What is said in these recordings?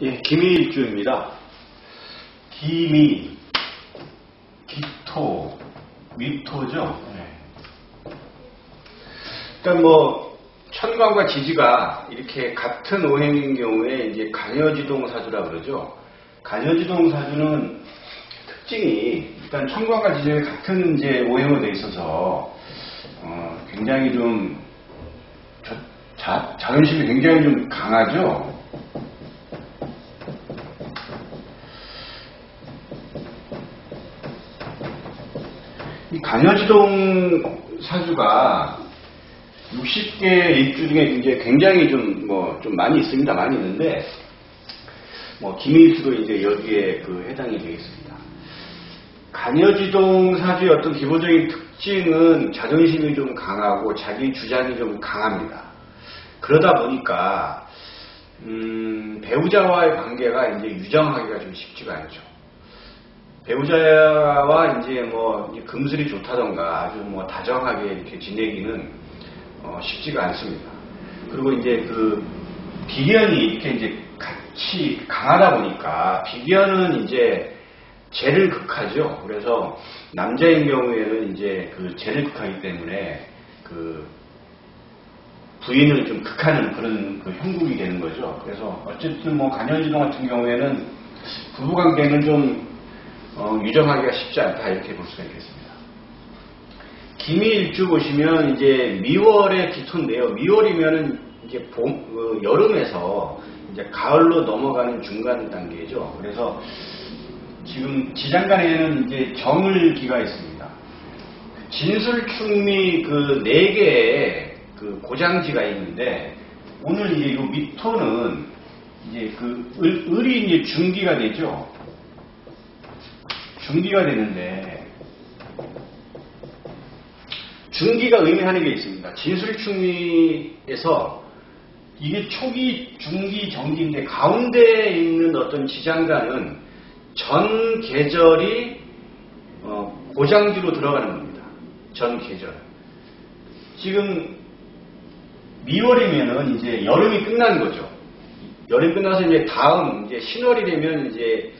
예, 기미일주입니다. 기미, 기토, 미토죠. 일단 천간과 지지가 이렇게 같은 오행인 경우에 이제 간여지동 사주라 그러죠. 간여지동 사주는 특징이 일단 천간과 지지가 같은 이제 오행으로 돼 있어서 굉장히 좀 자존심이 굉장히 좀 강하죠. 이 간여지동 사주가 60개 일주 중에 이제 굉장히 좀 많이 있습니다. 많이 있는데, 기미일주도 이제 여기에 해당이 되겠습니다. 간여지동 사주의 어떤 기본적인 특징은 자존심이 좀 강하고 자기 주장이 좀 강합니다. 그러다 보니까, 배우자와의 관계가 이제 유정하기가 좀 쉽지가 않죠. 배우자와 이제 금슬이 좋다던가 아주 다정하게 이렇게 지내기는 쉽지가 않습니다. 그리고 이제 비견이 이렇게 이제 같이 강하다 보니까 비견은 이제 재를 극하죠. 그래서 남자인 경우에는 이제 재를 극하기 때문에 부인을 좀 극하는 그런 형국이 되는 거죠. 그래서 어쨌든 간여지동 같은 경우에는 부부관계는 좀 유정하기가 쉽지 않다 이렇게 볼 수가 있겠습니다. 기미일주 보시면 이제 미월의 기토인데요. 미월이면은 이제 여름에서 이제 가을로 넘어가는 중간 단계죠. 그래서 지금 지장간에는 이제 정을기가 있습니다. 진술충미 4개의 고장지가 있는데 오늘 이제 요 미토는 이제 을이 이제 중기가 되죠. 중기가 되는데 중기가 의미하는 게 있습니다. 진술충미에서 이게 초기, 중기, 정기인데 가운데에 있는 어떤 지장간은 전 계절이 고장지로 들어가는 겁니다. 전 계절. 지금 미월이면은 이제 여름이 끝난 거죠. 여름이 끝나서 이제 다음 이제 신월이 되면 이제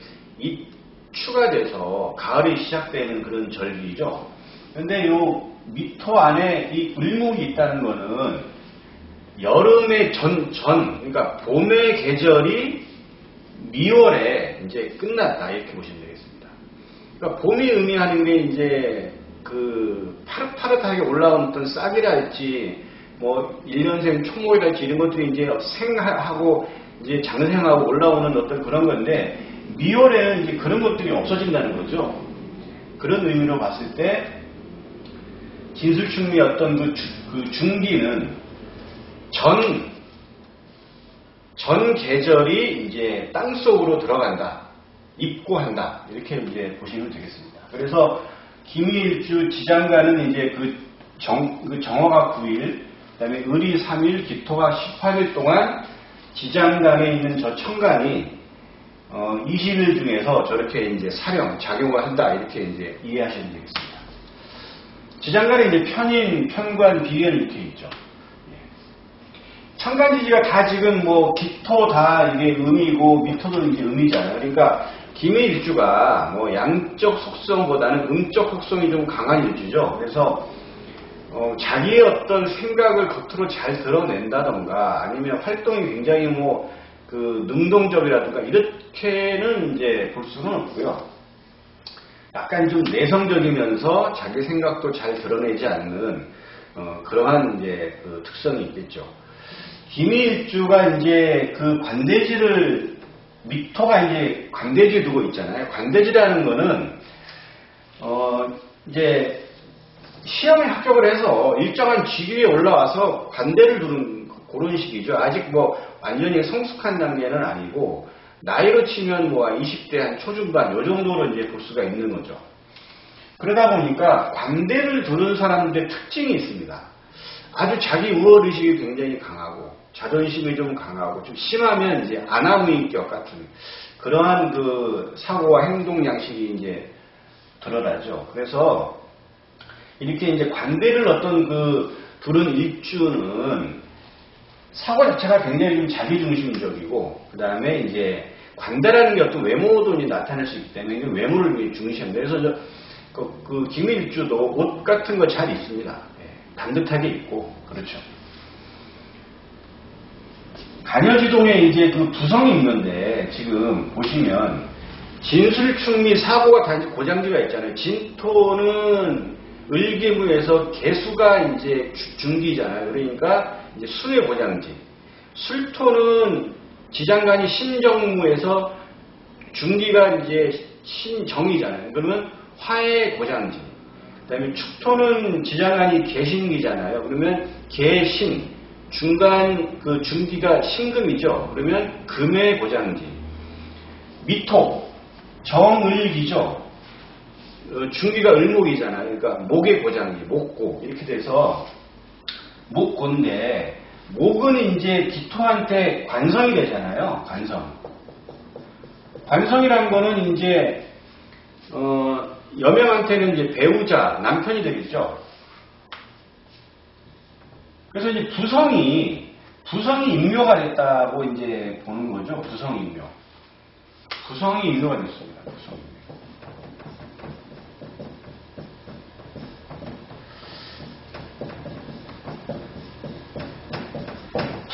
추가 돼서 가을이 시작되는 그런 절기죠. 근데 요 미토 안에 이 을목이 있다는 거는 여름의 그러니까 봄의 계절이 미월에 이제 끝났다 이렇게 보시면 되겠습니다. 그러니까 봄이 의미하는 게 이제 파릇파릇하게 올라온 어떤 싹이랄지 1년생 초목이랄지 이런 것들이 이제 생하고 이제 장생하고 올라오는 어떤 그런 건데 미월에는 이제 그런 것들이 없어진다는 거죠. 그런 의미로 봤을 때 진술충미 어떤 중기는 전 계절이 이제 땅 속으로 들어간다, 입고한다 이렇게 이제 보시면 되겠습니다. 그래서 기미일주 지장간은 이제 정화가 9일, 그다음에 을이 3일, 기토가 18일 동안 지장간에 있는 저 천간이 20일 중에서 저렇게 이제 작용을 한다 이렇게 이제 이해하시면 되겠습니다. 지장간에 이제 편인, 편관, 비견 이렇게 있죠. 천간지지가 다 지금 기토 다 이게 음이고 미토도 이제 음이잖아요. 그러니까 기미일주가 양적 속성보다는 음적 속성이 좀 강한 일주죠. 그래서 자기의 어떤 생각을 겉으로 잘 드러낸다던가 아니면 활동이 굉장히 능동적이라든가 이렇게는 이제 볼 수는 없고요. 약간 좀 내성적이면서 자기 생각도 잘 드러내지 않는 그러한 이제 특성이 있겠죠. 기미일주가 이제 관대지를 미토가 이제 관대지에 두고 있잖아요. 관대지라는 거는 이제 시험에 합격을 해서 일정한 직위에 올라와서 관대를 두는 그런 식이죠. 아직 완전히 성숙한 단계는 아니고 나이로 치면 20대 한 초중반 요 정도로 이제 볼 수가 있는 거죠. 그러다 보니까 관대를 두는 사람들의 특징이 있습니다. 아주 자기 우월의식이 굉장히 강하고 자존심이 좀 강하고 좀 심하면 이제 아나무인격 같은 그러한 사고와 행동 양식이 이제 드러나죠. 그래서 이렇게 이제 관대를 두는 일주는 사고 자체가 굉장히 좀 자기중심적이고, 그 다음에 이제 관대라는 게 어떤 외모도 이제 나타낼 수 있기 때문에 외모를 중시합니다. 그래서 그 기밀주도 옷 같은 거 잘 입습니다. 예, 반듯하게 입고, 그렇죠. 간여지동에 이제 그 부성이 있는데, 지금 보시면, 진술충 및 사고가 단지 고장지가 있잖아요. 진토는 을기무에서 개수가 이제 중기잖아요. 그러니까 이제 수의 고장지. 술토는 지장간이 신정무에서 중기가 이제 신정이잖아요. 그러면 화의 고장지. 그 다음에 축토는 지장간이 개신기잖아요. 그러면 개신. 중간 그 중기가 신금이죠. 그러면 금의 고장지. 미토. 정을기죠. 중기가 을목이잖아요. 그러니까 목의 고장지, 목고 이렇게 돼서 목고인데 목은 이제 기토한테 관성이 되잖아요. 관성. 관성이라는 거는 이제 여명한테는 이제 배우자, 남편이 되겠죠. 그래서 이제 부성이 임묘가 됐다고 이제 보는 거죠. 부성 임묘. 부성이 임묘가 됐습니다. 부성 임묘.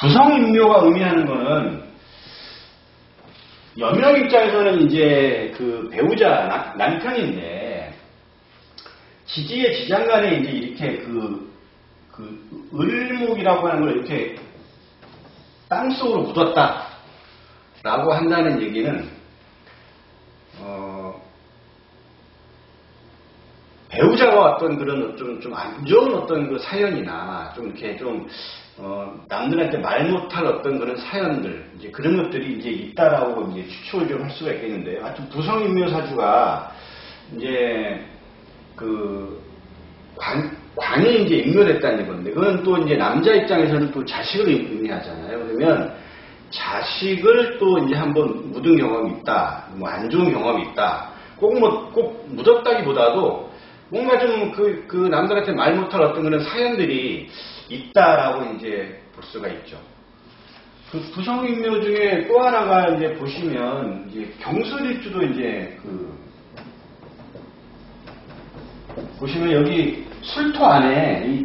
부성임묘가 의미하는 거는 여명 입장에서는 이제 그 배우자 남편인데 지지의 지장간에 이제 이렇게 그 을목이라고 하는 걸 이렇게 땅속으로 묻었다라고 한다는 얘기는 배우자와 어떤 그런 좀 안 좋은 어떤 그 사연이나 좀 이렇게 좀 남들한테 말 못할 어떤 그런 사연들, 이제 그런 것들이 이제 있다라고 이제 추측을 좀 할 수가 있겠는데요. 하여튼 부성임묘사주가 이제 관이 이제 임묘됐다는 건데, 그건 또 이제 남자 입장에서는 또 자식을 의미하잖아요. 그러면 자식을 또 이제 한번 묻은 경험이 있다, 뭐 안 좋은 경험이 있다, 꼭 묻었다기보다도 뭔가 좀 그 남들한테 말 못할 어떤 그런 사연들이 있다라고 이제 볼 수가 있죠. 그 부성임묘 중에 또 하나가 이제 보시면 이제 경술일주도 이제 보시면 여기 술토 안에 이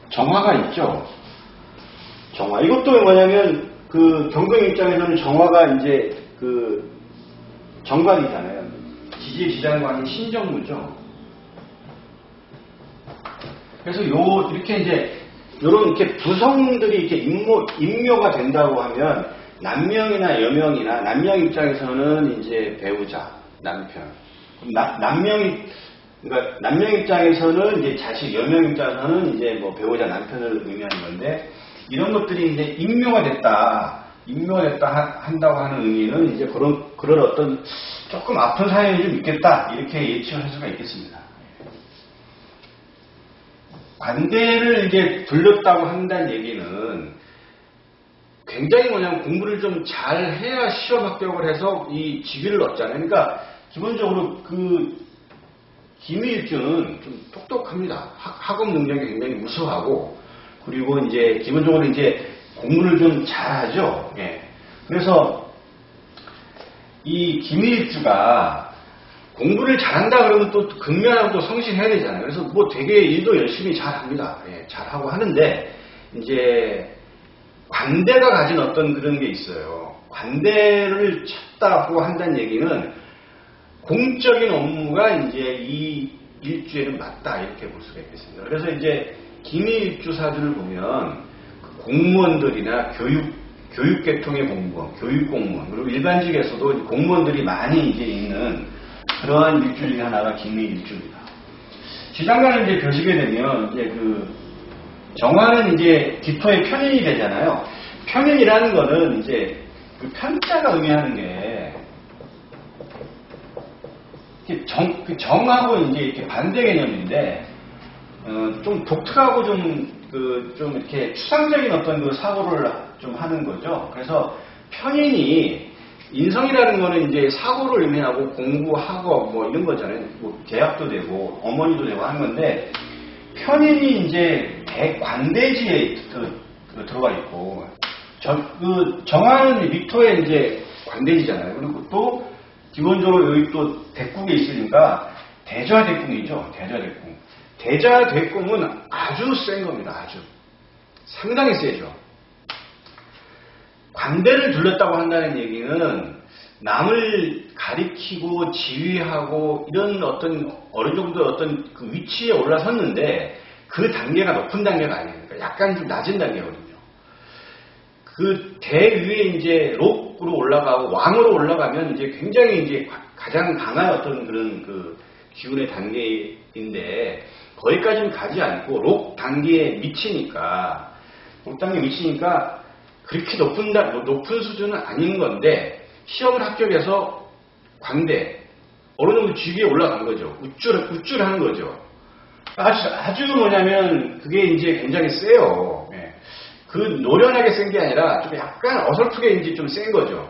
정화가 있죠. 정화. 이것도 뭐냐면 그 경금 입장에서는 정화가 이제 그 정관이잖아요. 지지의 지장관이 신정무죠. 그래서 이렇게 이제 요런 이렇게 부성들이 이렇게 임묘가 된다고 하면 남명이나 여명이나 남명 입장에서는 이제 배우자, 남편. 그러니까 남명 입장에서는 이제 자식, 여명 입장에서는 이제 뭐 배우자, 남편을 의미하는 건데 이런 것들이 이제 임묘가 됐다 한다고 하는 의미는 이제 그런 어떤 조금 아픈 사연이 좀 있겠다 이렇게 예측을 할 수가 있겠습니다. 관대를 이제 불렀다고 한다는 얘기는 굉장히 뭐냐면 공부를 좀 잘 해야 시험 합격을 해서 이 직위를 얻잖아요. 그러니까 기본적으로 그 기밀주는 좀 똑똑합니다. 학업 능력이 굉장히 우수하고 그리고 이제 기본적으로 이제 공부를 좀 잘하죠. 예. 그래서 이 기밀주가 공부를 잘한다 그러면 또 근면하고 또 성실해야 되잖아요. 그래서 뭐 되게 일도 열심히 잘합니다. 예, 잘하고 하는데 이제 관대가 가진 어떤 그런 게 있어요. 관대를 찾다고 한다는 얘기는 공적인 업무가 이제 이 일주에는 맞다 이렇게 볼 수가 있겠습니다. 그래서 이제 기밀주사들을 보면 그 공무원들이나 교육계통의 공무원, 교육공무원 그리고 일반직에서도 공무원들이 많이 이제 있는 그러한 일주 중에 하나가 기밀일주입니다. 지장간을 이제 벼시게 되면 이제 그 정화는 이제 기토의 편인이 되잖아요. 편인이라는 거는 이제 그 편자가 의미하는 게 정하고 이제 이렇게 반대 개념인데 좀 독특하고 좀 이렇게 추상적인 어떤 그 사고를 좀 하는 거죠. 그래서 편인이 인성이라는 거는 이제 사고를 의미하고 공부, 학업 뭐 이런 거잖아요. 뭐 계약도 되고 어머니도 되고 하는 건데 편인이 이제 대관대지에 들어가 있고 정화는 미토의 이제 관대지잖아요. 그리고 또 기본적으로 여기 또 대궁에 있으니까 대좌대궁이죠. 대좌대궁. 대좌대궁은 아주 센 겁니다. 아주 상당히 세죠. 관대를 둘렀다고 한다는 얘기는 남을 가리키고 지휘하고 이런 어느 정도 어떤 그 위치에 올라섰는데 그 단계가 높은 단계가 아니니까 약간 좀 낮은 단계거든요. 그 대위에 이제 록으로 올라가고 왕으로 올라가면 이제 굉장히 이제 가장 강한 어떤 그런 그 기운의 단계인데 거기까지는 가지 않고 록 단계에 미치니까 그렇게 높은 수준은 아닌 건데 시험을 합격해서 광대 어느 정도 직위에 올라간 거죠. 우쭐하는 거죠. 아주 뭐냐면 그게 이제 굉장히 세요. 예. 그 노련하게 센 게 아니라 좀 약간 어설프게 이제 좀 센 거죠.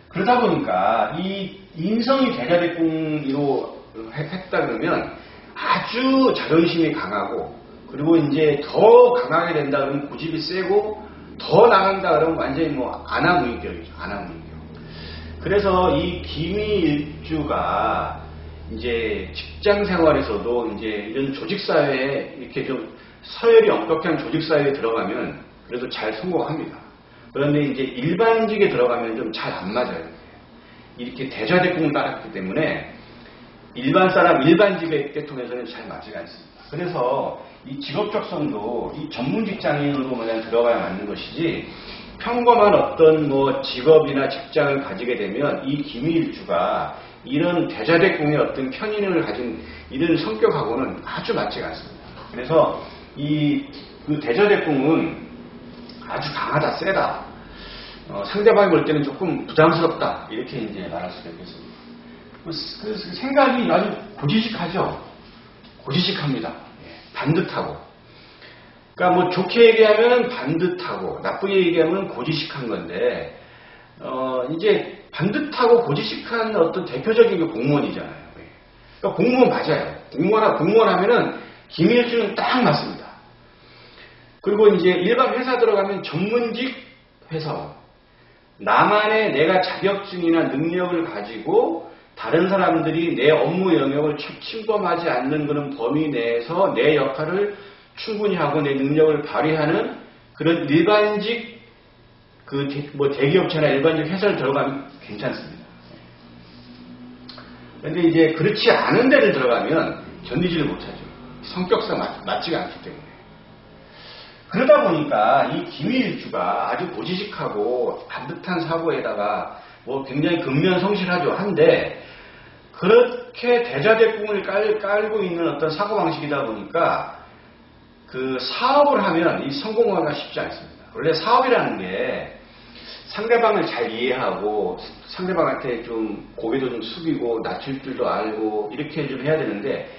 그러다 보니까 이 인성이 대자대궁으로 했다 그러면 아주 자존심이 강하고 그리고 이제 더 강하게 된다 그러면 고집이 세고 더 나간다 그러면 완전히 뭐 안하무인격이죠. 안하무인격. 그래서 이 기미일주가 이제 직장 생활에서도 이제 이런 조직사회에 이렇게 좀 서열이 엄격한 조직사회에 들어가면 그래도 잘 성공합니다. 그런데 이제 일반직에 들어가면 좀 잘 안 맞아요. 이렇게 대좌대궁을 따랐기 때문에 일반직의 계통에서는 잘 맞지가 않습니다. 그래서 이 직업적성도 이 전문 직장인으로만 들어가야 맞는 것이지 평범한 어떤 뭐 직업이나 직장을 가지게 되면 이 기미일주가 이런 대자대궁의 어떤 편인을 가진 이런 성격하고는 아주 맞지가 않습니다. 그래서 그 대자대궁은 아주 강하다, 세다. 상대방이 볼 때는 조금 부담스럽다. 이렇게 이제 말할 수가 있겠습니다. 그 생각이 아주 고지식하죠. 고지식합니다. 반듯하고. 그러니까 뭐 좋게 얘기하면 반듯하고 나쁘게 얘기하면 고지식한 건데 이제 반듯하고 고지식한 어떤 대표적인 게 공무원이잖아요. 그러니까 공무원 맞아요. 공무원 하면은 기밀주는 딱 맞습니다. 그리고 이제 일반 회사 들어가면 전문직 회사원. 나만의 내가 자격증이나 능력을 가지고 다른 사람들이 내 업무 영역을 침범하지 않는 그런 범위 내에서 내 역할을 충분히 하고 내 능력을 발휘하는 그런 일반직 뭐 대기업체나 일반직 회사를 들어가면 괜찮습니다. 그런데 이제 그렇지 않은 데를 들어가면 견디지를 못하죠. 성격상 맞지가 않기 때문에. 그러다 보니까 이 기미일주가 아주 고지식하고 반듯한 사고에다가 뭐 굉장히 근면성실하죠. 한데 그렇게 대자대궁을 깔고 있는 어떤 사고방식이다 보니까 그 사업을 하면 이 성공하기가 쉽지 않습니다. 원래 사업이라는 게 상대방을 잘 이해하고 상대방한테 좀 고개도 좀 숙이고 낮출 줄도 알고 이렇게 좀 해야 되는데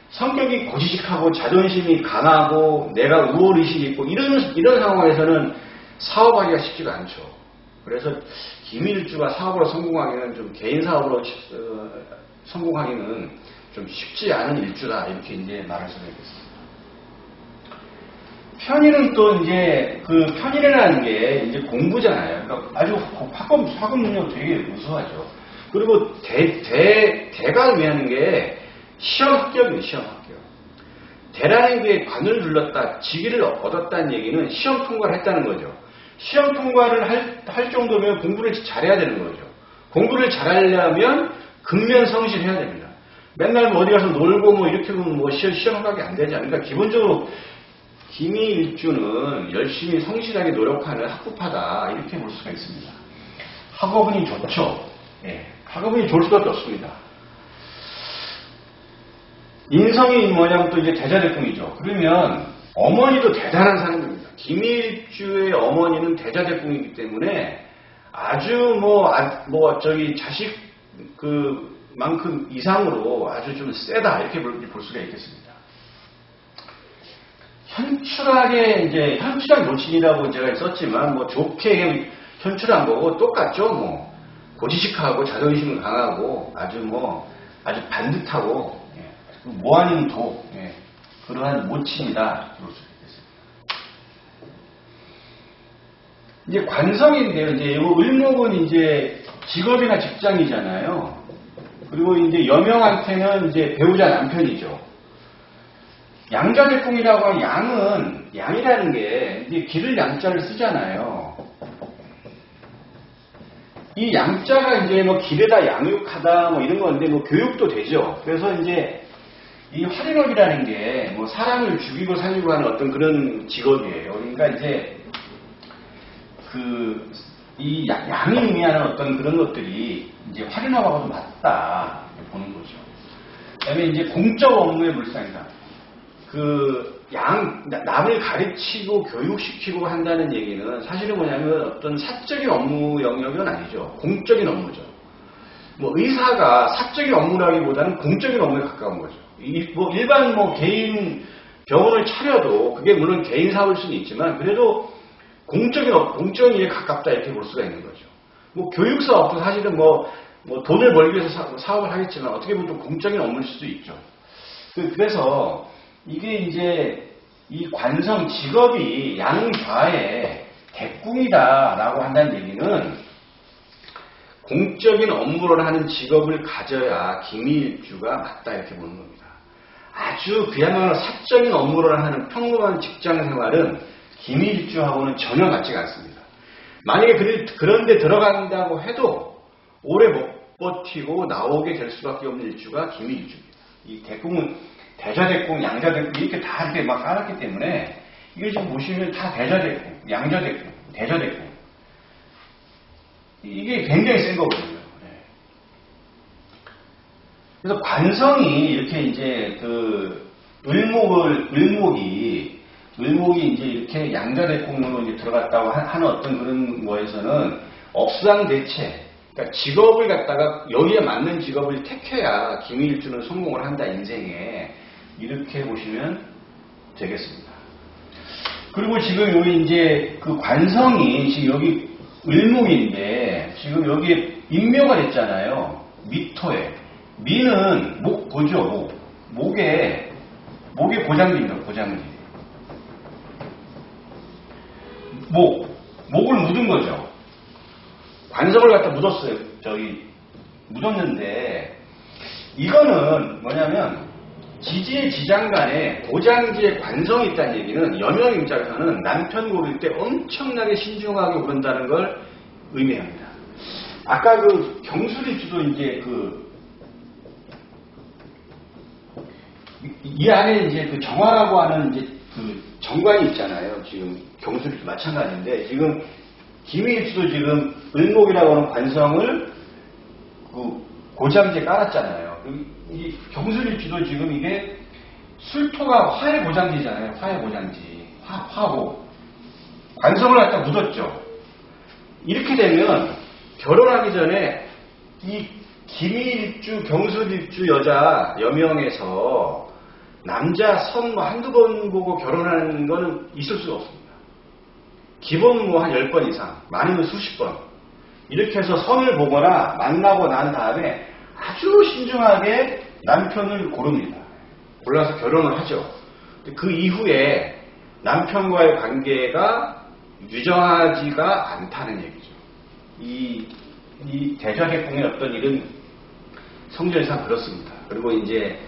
성격이 고지식하고 자존심이 강하고 내가 우월의식이 있고 이런 상황에서는 사업하기가 쉽지가 않죠. 그래서 기미일주가 사업으로 성공하기는 좀 개인 사업으로 성공하기는 좀 쉽지 않은 일주다 이렇게 이제 말할 수가 있겠습니다. 편인은 또 이제 그 편인이라는 게 이제 공부잖아요. 그러니까 아주 학업 능력 되게 우수하죠. 그리고 대가 의미하는 게 시험 합격이에요. 시험 합격. 대라는 게 관을 둘렀다, 직위를 얻었다는 얘기는 시험 통과를 했다는 거죠. 시험 통과를 할 정도면 공부를 잘해야 되는 거죠. 공부를 잘하려면 근면성실해야 됩니다. 맨날 뭐 어디 가서 놀고 뭐 이렇게 보면 뭐 시험 합격이 안 되지 않을까. 기본적으로 기미일주는 열심히 성실하게 노력하는 학구파다 이렇게 볼 수가 있습니다. 학업운이 좋죠. 예, 학업운이 좋을 수밖에 없습니다. 인성이 뭐냐면 또 이제 대자대궁이죠. 그러면 어머니도 대단한 사람입니다. 기미일주의 어머니는 대자대궁이기 때문에 아주 자식 그만큼 이상으로 아주 좀 세다 이렇게 볼 수가 있겠습니다. 현출한 모친이라고 제가 썼지만 뭐 좋게 현출한 거고 똑같죠. 뭐 고지식하고 자존심은 강하고 아주 반듯하고 뭐 아닌 그러한 모친이다 그럴 수 있겠습니다. 이제 관성인데요. 이제 요 을목은 이제 직업이나 직장이잖아요. 그리고 이제 여명한테는 이제 배우자 남편이죠. 양자대풍이라고 하는 양은, 양이라는 게 이제 기를 양자를 쓰잖아요. 이 양자가 이제 뭐 길에다 양육하다 뭐 이런 건데 뭐 교육도 되죠. 그래서 이제 이 활인업이라는 게 뭐 사람을 죽이고 살리고 하는 어떤 그런 직업이에요. 그러니까 이제 이 양이 의미하는 어떤 그런 것들이 이제 활인업하고도 맞다 보는 거죠. 그다음에 이제 공적 업무의 물상이다. 남을 가르치고 교육시키고 한다는 얘기는 사실은 뭐냐면 어떤 사적인 업무 영역은 아니죠. 공적인 업무죠. 뭐 의사가 사적인 업무라기보다는 공적인 업무에 가까운 거죠. 뭐 일반 뭐 개인 병원을 차려도 그게 물론 개인 사업일 수는 있지만 그래도 공적인 일에 가깝다 이렇게 볼 수가 있는 거죠. 뭐 교육 사업도 사실은 뭐 돈을 벌기 위해서 사업을 하겠지만 어떻게 보면 좀 공적인 업무일 수도 있죠. 그래서 이게 이제 이 관성 직업이 양좌의 대궁이다라고 한다는 얘기는 공적인 업무를 하는 직업을 가져야 기미일주가 맞다 이렇게 보는 겁니다. 아주 그야말로 사적인 업무를 하는 평범한 직장 생활은 기미일주하고는 전혀 맞지가 않습니다. 만약에 그런데 들어간다고 해도 오래 못 버티고 나오게 될 수밖에 없는 일주가 기미일주입니다. 이 대궁은 대자대궁, 양자대궁 이렇게 다 이렇게 막 깔았기 때문에 이게 지금 보시면 다 대자대궁, 양자대궁, 대자대궁 이게 굉장히 센 거거든요. 그래서 관성이 이렇게 이제 을목이 이제 이렇게 양자대궁으로 이제 들어갔다고 하는 어떤 그런 거에서는 업상대체, 그러니까 직업을 갖다가 여기에 맞는 직업을 택해야 기미일주는 성공을 한다 인생에 이렇게 보시면 되겠습니다. 그리고 지금 여기 이제 그 관성이 지금 여기 을목인데 지금 여기 인묘가 됐잖아요. 미토에 미는 목고죠. 목에 고장입니다. 고장기. 목을 묻은 거죠. 관성을 갖다 묻었어요. 묻었는데 이거는 뭐냐면 지지의 지장간에 고장지에 관성이 있다는 얘기는 여명 입장에서는 남편 고를 때 엄청나게 신중하게 고른다는 걸 의미합니다. 아까 그 경술일주도 이제 이 안에 이제 그 정화라고 하는 이제 그 정관이 있잖아요. 지금 경술일주 마찬가지인데 지금 기미일주도 지금 을목이라고 하는 관성을 고장지에 깔았잖아요. 이 경술일주도 지금 이게 술토가 화의 고장지잖아요. 화의 고장지. 화고. 관성을 갖다 묻었죠. 이렇게 되면 결혼하기 전에 이 기미일주, 경술일주 여자 여명에서 남자 선 한두 번 보고 결혼하는 거는 있을 수가 없습니다. 기본 한 10번 이상, 많으면 수십 번. 이렇게 해서 선을 보거나 만나고 난 다음에 아주 신중하게 남편을 고릅니다. 골라서 결혼을 하죠. 그 이후에 남편과의 관계가 유정하지가 않다는 얘기죠. 이 대자객궁의 어떤 일은 성질상 그렇습니다. 그리고 이제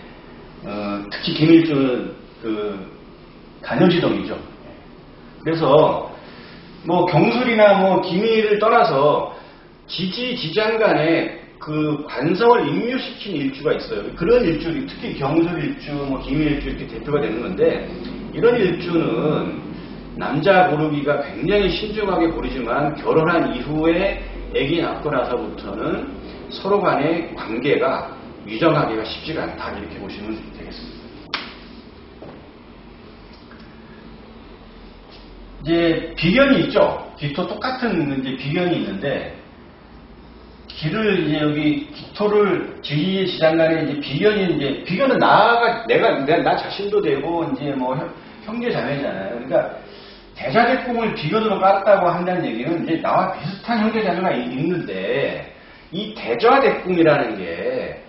특히 기밀주는 간여지동이죠. 그래서 뭐 경술이나 뭐 기밀을 떠나서 지지장간에 그 관성을 임묘시킨 일주가 있어요. 그런 일주, 특히 경술일주, 뭐 기밀일주 이렇게 대표가 되는 건데 이런 일주는 남자 고르기가 굉장히 신중하게 고르지만 결혼한 이후에 아기 낳고 나서부터는 서로 간의 관계가 유정하기가 쉽지가 않다 이렇게 보시면 되겠습니다. 이제 비견이 있죠. 기토 똑같은 이제 비견이 있는데 기를 이제 여기 기토를 지지의 지장간에 이제 비견은 나 자신도 되고 이제 뭐 형제 자매잖아요. 그러니까 대자객궁을 비견으로 깔았다고 한다는 얘기는 이제 나와 비슷한 형제 자매가 있는데 이 대자객궁이라는 게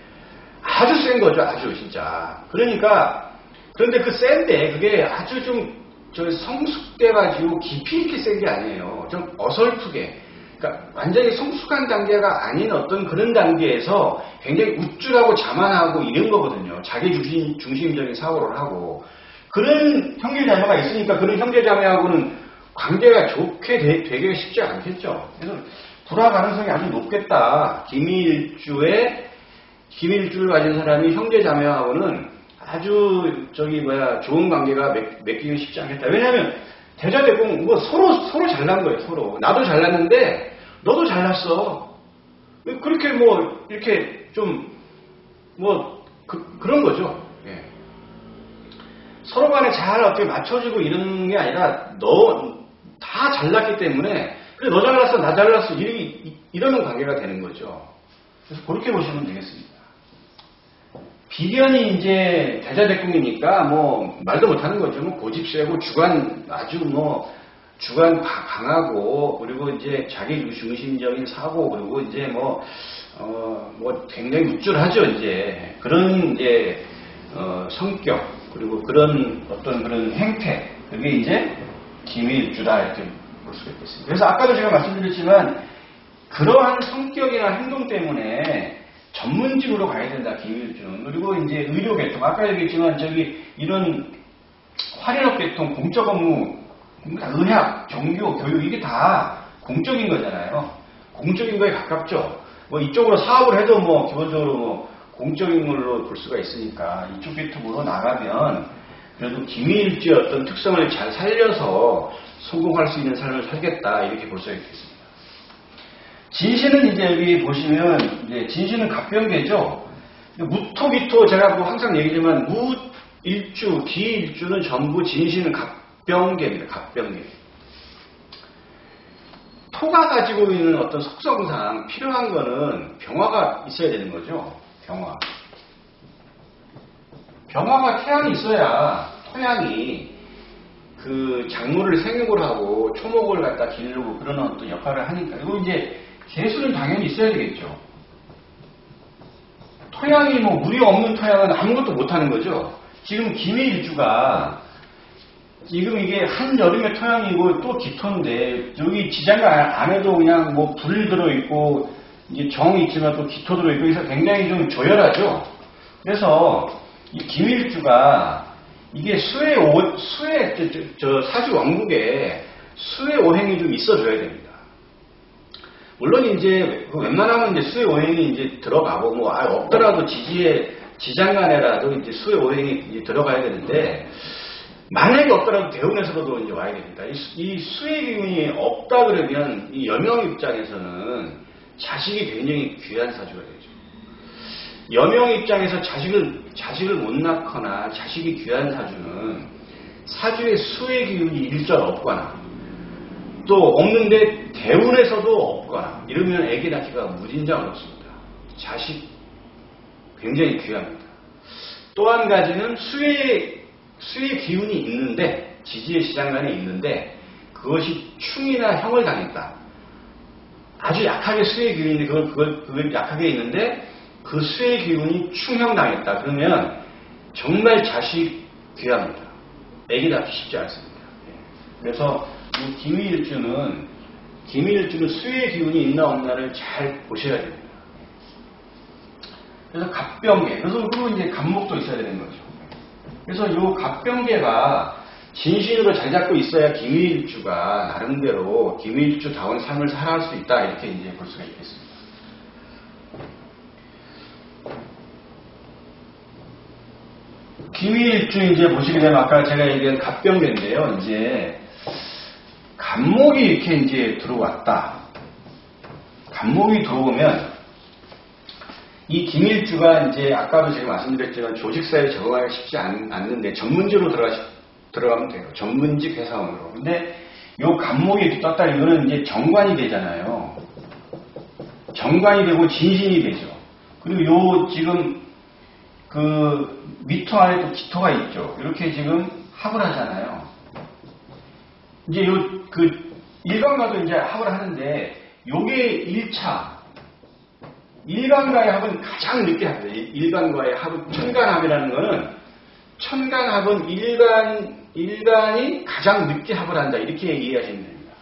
아주 센 거죠. 아주 진짜. 그러니까 그런데 그 센데 그게 아주 좀 저 성숙돼가지고 깊이 있게 센 게 아니에요. 좀 어설프게. 그러니까 완전히 성숙한 단계가 아닌 어떤 그런 단계에서 굉장히 우쭐하고 자만하고 이런 거거든요. 자기 중심적인 사고를 하고. 그런 형제자매가 있으니까 그런 형제자매하고는 관계가 좋게 되기가 쉽지 않겠죠. 그래서 불화 가능성이 아주 높겠다. 기밀주를 가진 사람이 형제자매하고는 아주 좋은 관계가 맺기가 쉽지 않겠다. 왜냐하면 대자대공 뭐 서로 잘난 거예요. 서로 나도 잘났는데 너도 잘났어. 그렇게 뭐 이렇게 좀 뭐 그런 거죠. 예. 서로 간에 잘 어떻게 맞춰주고 이러는 게 아니라 너 다 잘났기 때문에 그래 너 잘났어 나 잘났어 이러는 관계가 되는 거죠. 그래서 그렇게 보시면 되겠습니다. 비견이 이제 대자대공이니까 뭐 말도 못하는 거죠. 뭐 고집 세고 주관 강하고 그리고 이제 자기 중심적인 사고 그리고 이제 뭐 굉장히 우쭐하죠. 이제 그런 이제 성격 그리고 그런 어떤 그런 행태 그게 이제 기밀주다 이렇게 볼 수가 있겠습니다. 그래서 아까도 제가 말씀드렸지만 그러한 성격이나 행동 때문에 전문직으로 가야 된다, 기밀주는. 그리고 이제 의료계통, 아까 얘기했지만 이런 화려업계통, 공적 업무, 의학, 종교, 교육, 이게 다 공적인 거잖아요. 공적인 거에 가깝죠. 뭐 이쪽으로 사업을 해도 뭐 기본적으로 뭐 공적인 걸로 볼 수가 있으니까 이쪽 계통으로 나가면 그래도 기밀주의 어떤 특성을 잘 살려서 성공할 수 있는 삶을 살겠다, 이렇게 볼 수가 있겠습니다. 진신은 이제 여기 보시면 이제 진신은 갑병계죠. 무토기토 제가 뭐 항상 얘기지만 무일주, 기일주는 전부 진신은 갑병계입니다. 갑병계. 토가 가지고 있는 어떤 속성상 필요한 거는 병화가 있어야 되는 거죠. 병화가 태양이 있어야 토양이 그 작물을 생육을 하고 초목을 갖다 기르고 그런 어떤 역할을 하니까. 그리고 이제 개수는 당연히 있어야 되겠죠. 토양이 뭐 물이 없는 토양은 아무것도 못하는 거죠. 지금 기밀일주가 지금 이게 한여름의 토양이고 또 기토인데 여기 지장가 안에도 그냥 뭐 불 들어있고 이제 정이 있지만 또 기토 들어있고 그래서 굉장히 좀 조열하죠. 그래서 이 기밀일주가 이게 사주 왕국에 수의 오행이 좀 있어줘야 됩니다. 물론 이제 웬만하면 이제 수의 오행이 이제 들어가고 뭐 없더라도 지장간에라도 이제 수의 오행이 이제 들어가야 되는데 만약에 없더라도 대운에서도 이제 와야 됩니다. 이 수의 기운이 없다 그러면 이 여명 입장에서는 자식이 굉장히 귀한 사주가 되죠. 여명 입장에서 자식을 못 낳거나 자식이 귀한 사주는 사주에 수의 기운이 일절 없거나 또 없는데 대운에서도 없거나 이러면 애기 낳기가 무진장 어렵습니다. 자식 굉장히 귀합니다. 또 한 가지는 수의 기운이 있는데 지지의 시장간에 있는데 그것이 충이나 형을 당했다. 아주 약하게 수의 기운인데 그걸 약하게 있는데 그 수의 기운이 충형 당했다. 그러면 정말 자식 귀합니다. 애기 낳기 쉽지 않습니다. 그래서 이 기밀일주는 수의 기운이 있나 없나를 잘 보셔야 됩니다. 그래서 갑병계, 그리고 이제 갑목도 있어야 되는 거죠. 그래서 이 갑병계가 진신으로 잘 잡고 있어야 기밀일주가 나름대로 기밀일주다운 삶을 살아갈 수 있다, 이렇게 이제 볼 수가 있겠습니다. 기밀일주 이제 보시게 되면 아까 제가 얘기한 갑병계인데요. 이제 갑목이 이렇게 이제 들어왔다. 갑목이 들어오면 이 기밀주가 이제 아까도 제가 말씀드렸지만 조직사회에 적응하기 쉽지 않는데 전문직으로 들어가면 돼요. 전문직 회사원으로. 근데 요 갑목이 이렇게 떴다 이거는 이제 정관이 되잖아요. 정관이 되고 진신이 되죠. 그리고 요 지금 그 미토 안에 또 기토가 있죠. 이렇게 지금 합을 하잖아요. 이제 그 일간과도 이제 합을 하는데 요게 1차 일간과의 합은 가장 늦게 합니다. 일간과의 합은 천간합이라는 거는 천간합은 일간이 가장 늦게 합을 한다. 이렇게 이해하시면 됩니다.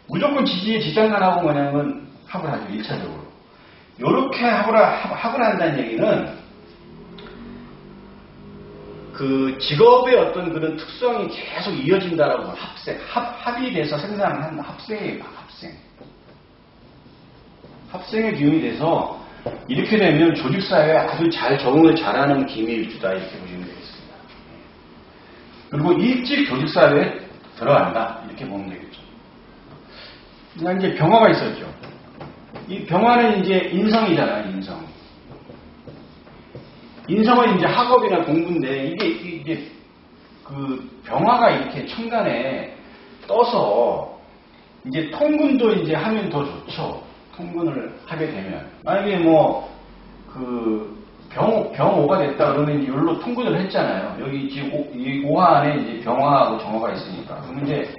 무조건 지지에 지장만 하고 뭐냐면 합을 하죠. 1차적으로. 이렇게 합을 한다는 얘기는 그 직업의 어떤 그런 특성이 계속 이어진다라고 합이 돼서 생산을 한다. 합생이에요. 합생의 기운이 돼서 이렇게 되면 조직사회에 아주 잘 적응을 잘하는 기미일주다. 이렇게 보시면 되겠습니다. 그리고 일찍 조직사회에 들어간다. 이렇게 보면 되겠죠. 그냥 이제 병화가 있었죠. 이 병화는 이제 인성이잖아요. 인성은 이제 학업이나 공부인데 이게 그 병화가 이렇게 천간에 떠서 이제 통근도 이제 하면 더 좋죠. 통근을 하게 되면 만약에 뭐 그 병오가 됐다 그러면 여기로 통근을 했잖아요. 여기 지금 이 오화 안에 이제 병화하고 정화가 있으니까 그럼 이제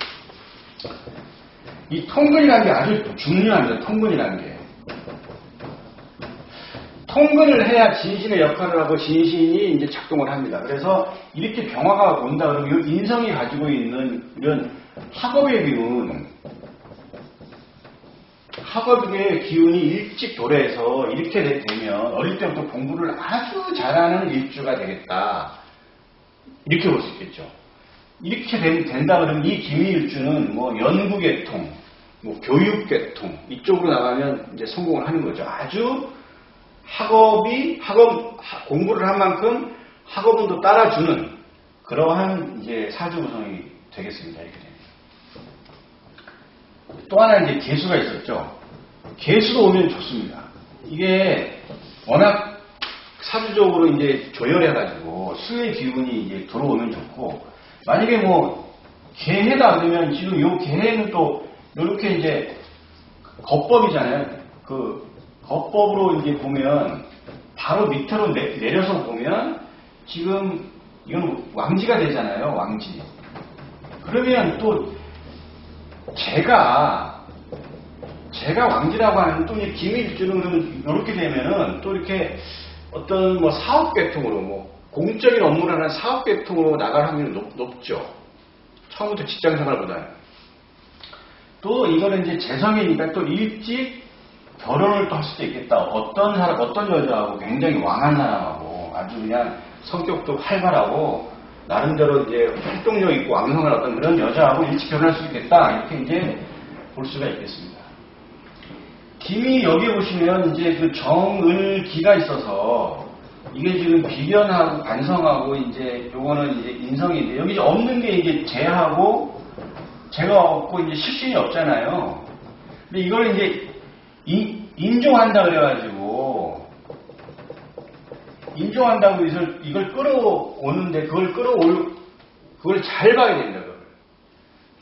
이 통근이라는 게 아주 중요합니다. 통근을 해야 진신의 역할을 하고 진신이 이제 작동을 합니다. 그래서 이렇게 병화가 온다 그러면 이 인성이 가지고 있는 이런 학업의 기운이 일찍 도래해서 이렇게 되면 어릴 때부터 공부를 아주 잘하는 일주가 되겠다. 이렇게 볼 수 있겠죠. 이렇게 된다 그러면 이 기미일주는 뭐 연구계통, 뭐 교육계통 이쪽으로 나가면 이제 성공을 하는 거죠. 아주 공부를 한 만큼 학업은 또 따라주는 그러한 이제 사주 구성이 되겠습니다. 이렇게 됩니다. 또 하나 이제 개수가 있었죠. 개수로 오면 좋습니다. 이게 워낙 사주적으로 이제 조열해가지고 수의 기운이 이제 들어오면 좋고, 만약에 뭐 개해다 그러면 지금 요 개해는 또 이렇게 이제 겁법이잖아요. 그 겁법으로 이제 보면 바로 밑으로 내려서 보면 지금 이건 왕지가 되잖아요. 왕지. 그러면 또 제가 왕지라고 하는 또 이 기밀주는 이렇게 되면은 또 이렇게 어떤 뭐 사업계통으로 뭐 공적인 업무를 하는 사업계통으로 나갈 확률이 높죠. 처음부터 직장생활보다는. 또 이거는 이제 재성이니까 또 일찍 결혼을 또 할 수도 있겠다. 어떤 여자하고 굉장히 왕한 사람하고 아주 그냥 성격도 활발하고 나름대로 이제 활동력 있고 왕성한 어떤 그런 여자하고 일찍 결혼할 수 있겠다. 이렇게 이제 볼 수가 있겠습니다. 김이 여기 보시면 이제 그 정을기가 있어서 이게 지금 비견하고 관성하고 이제 요거는 이제 인성인데 여기 없는 게 이제 재하고 재가 없고 이제 실신이 없잖아요. 근데 이걸 이제 인종한다 그래가지고 인종한다고 해서 이걸 끌어오는데 그걸 잘 봐야 됩니다. 그걸.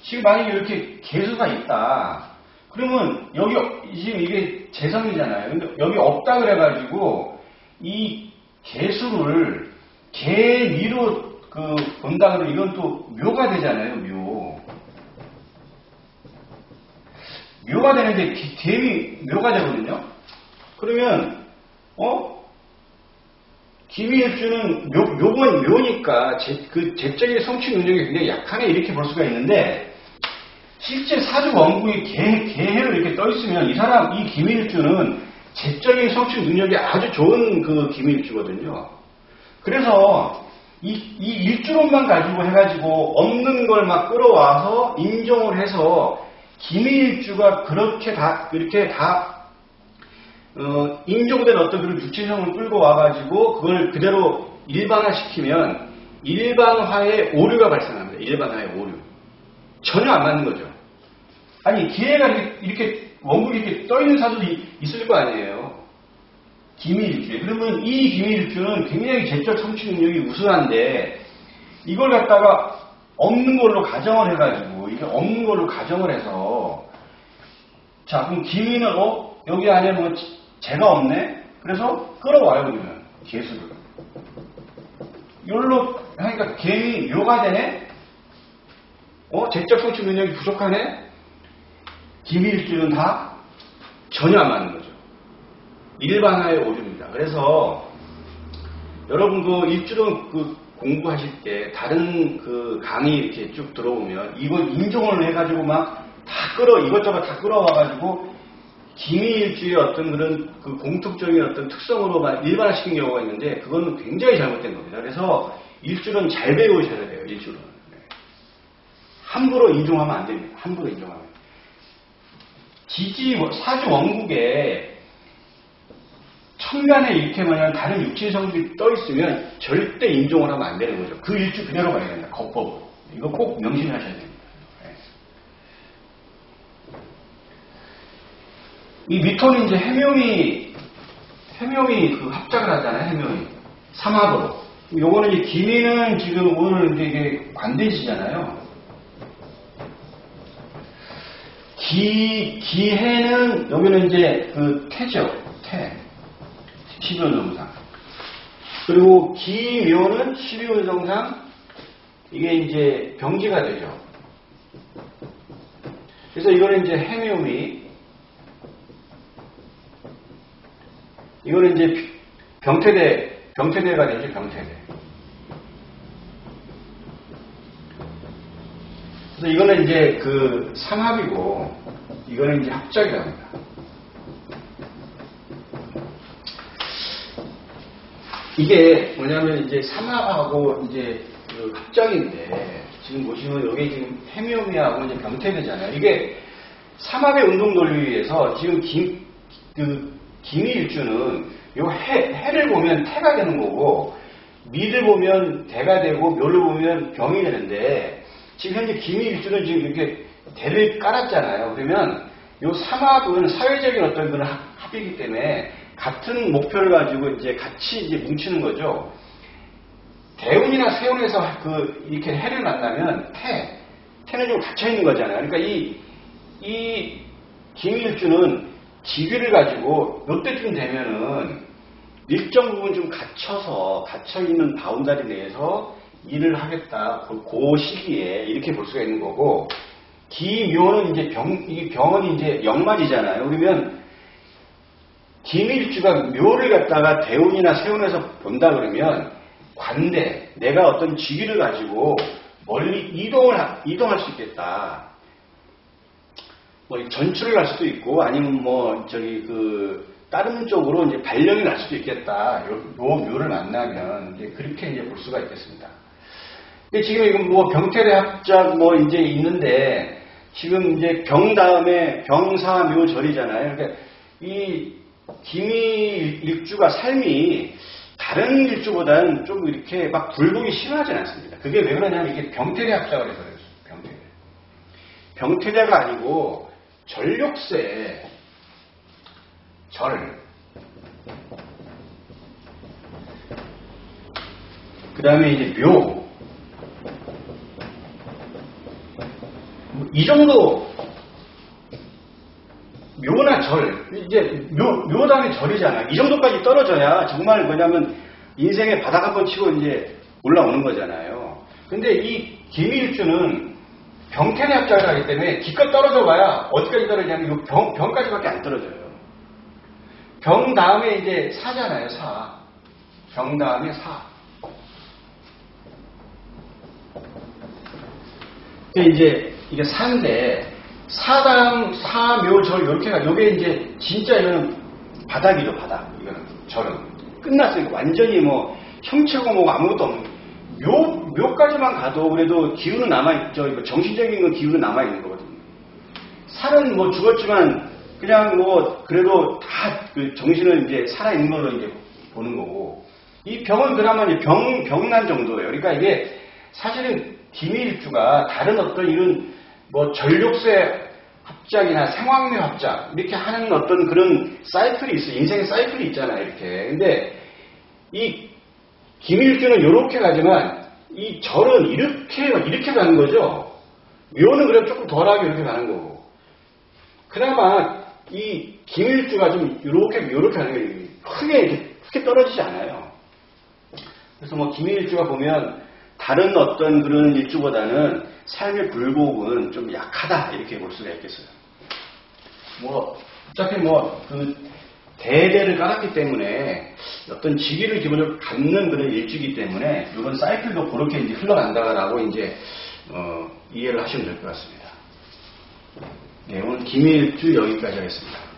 지금 만약에 이렇게 개수가 있다. 그러면 여기 지금 이게 재성이잖아요. 근데 여기 없다 그래가지고 이 개수를 개미로 본다 그러면 이건 또 묘가 되잖아요. 묘가 되는데 개미 묘가 되거든요. 그러면 기미일주는 묘니까 그 재적인 성취 능력이 굉장히 약하네 이렇게 볼 수가 있는데 실제 사주 원국이 개해로 이렇게 떠 있으면 이 기미일주는 재적인 성취 능력이 아주 좋은 그 기미일주거든요. 그래서 이 일주론만 가지고 해가지고 없는 걸 막 끌어와서 인종을 해서 기미일주가 이렇게 다 인종된 어떤 그런 유체성을 끌고 와가지고 그걸 그대로 일반화시키면 일반화의 오류가 발생합니다. 일반화의 오류. 전혀 안 맞는 거죠. 아니 기회가 이렇게 원국이 이렇게 떠있는 사주도 있을 거 아니에요. 기미일주에. 그러면 이 기미일주는 굉장히 재적 성취 능력이 우수한데 이걸 갖다가 없는 걸로 가정을 해가지고 이게 없는 걸로 가정을 해서 자 그럼 기미는 여기 안에 뭐 재가 없네. 그래서 끌어와요 그러면 개수를. 이걸로 하니까 개미 묘가 되네. 재적 성취 능력이 부족하네. 기미일주는 다 전혀 안 맞는 거죠. 일반화의 오류입니다. 그래서 여러분 그 일주론 공부하실 때 다른 그 강의 이렇게 쭉 들어오면 이걸 인종을 해가지고 막 다 이것저것 다 끌어와가지고 기미일주의 어떤 그런 그 공통적인 어떤 특성으로 일반화시킨 경우가 있는데 그거는 굉장히 잘못된 겁니다. 그래서 일주는 잘 배우셔야 돼요. 일주는. 함부로 인종하면 안 됩니다. 함부로 인종하면. 사주 원국에 천간에 이렇게 만약 다른 육친성들이 떠 있으면 절대 인종을 하면 안 되는 거죠. 그 일주 그대로 가야 됩니다. 거법으로. 이거 꼭 명심하셔야 됩니다. 이 미토는 이제 해묘이 그 합작을 하잖아요. 해묘이. 삼합으로. 요거는 이제 기미는 지금 오늘 이제 이게 관대시잖아요. 기해는 여기는 이제 그 태죠. 태. 12운정상. 그리고 기묘는 12운정상 이게 이제 병지가 되죠. 그래서 이거는 이제 해묘미. 이거는 이제 병태대가 되죠. 병태대. 그래서 이거는 이제 그 삼합이고 이거는 이제 합작이라고 합니다. 이게 뭐냐면 이제 삼합하고 이제 그 합작인데 지금 보시면 여기 지금 해묘미하고 이제 병태대잖아요. 이게 삼합의 운동 논리에 의해서 지금 기미일주는 요 해를 보면 태가 되는 거고 미를 보면 대가 되고 묘를 보면 병이 되는데 지금 현재 기미일주는 지금 이렇게 대를 깔았잖아요. 그러면 요 삼합은 사회적인 어떤 그런 합이기 때문에 같은 목표를 가지고 이제 같이 이제 뭉치는 거죠. 대운이나 세운에서 이렇게 해를 만나면 태는 좀 갇혀 있는 거잖아요. 그러니까 이 기미일주는 기귀를 가지고 이때쯤 되면은 일정 부분 좀 갇혀있는 바운다리 내에서 일을 하겠다. 그 시기에 이렇게 볼 수가 있는 거고, 기묘는 이제 이 병은 이제 영만이잖아요. 그러면 기밀주가 묘를 갖다가 대운이나 세운에서 본다 그러면 관대, 내가 어떤 직위를 가지고 멀리 이동할 수 있겠다. 뭐 전출을 할 수도 있고 아니면 뭐 다른 쪽으로 이제 발령이 날 수도 있겠다. 요 묘를 만나면 이제 그렇게 이제 볼 수가 있겠습니다. 근데 지금 이건 뭐 병태대 합작 뭐 이제 있는데 지금 이제 병 다음에 병사묘절이잖아요. 그러니까 이 기미일주가 삶이 다른 일주보다는 좀 이렇게 막 굴곡이 심하진 않습니다. 그게 왜 그러냐면 이게 병태대 합작을 해서 그래요. 병태대가 아니고 전력세, 그 다음에 이제 묘, 이 정도, 묘나 이제 묘 다음에 절이잖아요. 이 정도까지 떨어져야 정말 뭐냐면 인생의 바닥 한번 치고 이제 올라오는 거잖아요. 근데 이 기미일주는 병태대 합작을 하기 때문에 기껏 떨어져 봐야 어디까지 떨어지냐면 병까지밖에 안 떨어져요. 병 다음에 이제 사잖아요. 병 다음에 사. 이제 이게 사인데 사당, 사묘절 이렇게 가 요게 이제 진짜 이거는 바닥이죠. 바닥. 이거는 절은 끝났어요. 완전히 뭐 형체고 뭐고 아무것도 없는. 묘까지만 가도 그래도 기운은 남아있죠. 정신적인 건 기운은 남아있는 거거든요. 살은 뭐 죽었지만 그냥 뭐 그래도 다 그 정신은 이제 살아있는 걸로 이제 보는 거고, 이 병은 그나마 이제 병난 정도예요. 그러니까 이게 사실은 기미일주가 다른 어떤 이런 뭐 전력세 합작이나 생황묘 합작 이렇게 하는 어떤 그런 사이클이 있어요. 인생의 사이클이 있잖아요. 이렇게. 근데 이 기밀주는 이렇게 가지만 이 절은 이렇게 가는 거죠. 묘는 그래도 조금 덜하게 이렇게 가는 거고. 그나마 이 기밀주가 좀 이렇게 가는 거예요. 크게 떨어지지 않아요. 그래서 뭐 기밀주가 보면 다른 어떤 그런 일주보다는 삶의 굴곡은 좀 약하다 이렇게 볼 수가 있겠어요. 뭐 어차피 뭐 대대를 깔았기 때문에 어떤 직위를 기본적으로 갖는 그런 일주기 때문에 이런 사이클도 그렇게 이제 흘러간다라고 이제 이해를 하시면 될 것 같습니다. 네, 오늘 기밀주 여기까지 하겠습니다.